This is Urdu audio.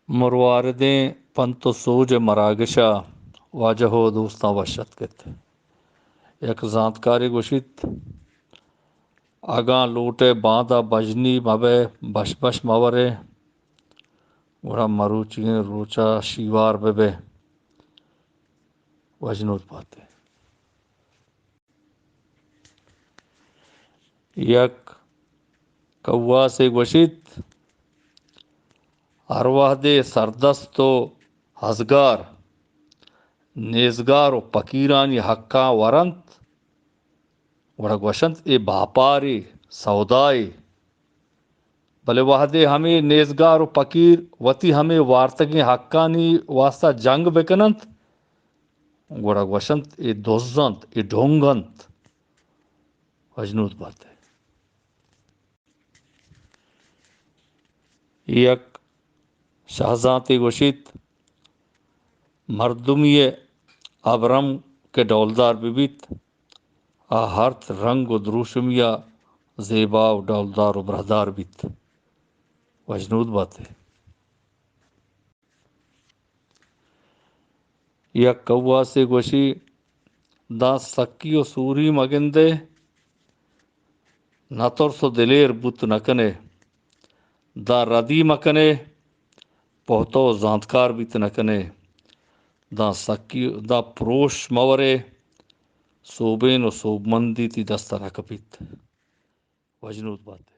مرواردیں پنت و سوج مراگشا واجہ و دوستاں وشت کت یک زانتکاری گوشت اگاں لوٹے باندھا بجنی مبے بش بش مورے گوڑا مروچیں روچا شیوار ببے وجنود پاتے یک کوا سے گوشت ارواح دے سردست و ہزگار نیزگار و پکیرانی حقاں ورنت گوڑا گوشنت اے باپاری سودائی بلے وحدے ہمیں نیزگار و پکیر وتی ہمیں وارتگیں حقانی واسطہ جنگ بکننت گوڑا گوشنت اے دوزنت اے ڈھونگنت وجنود بات ہے یک شہزانتی گوشت مردمی ابرم کے ڈولدار بیت ہرت رنگ و دروشمیا زیبا و ڈولدار و برہدار بیت وجنود بات ہے یک کوا سے گوشی دا سکی و سوری مگندے نہ ترس و دلیر بت نکنے دا ردی مکنے پہتو زانتکار بیت نکنے دا سکی دا پروش مورے صوبین و صوبمندی تی دستہ نکپیت وجنود بات ہے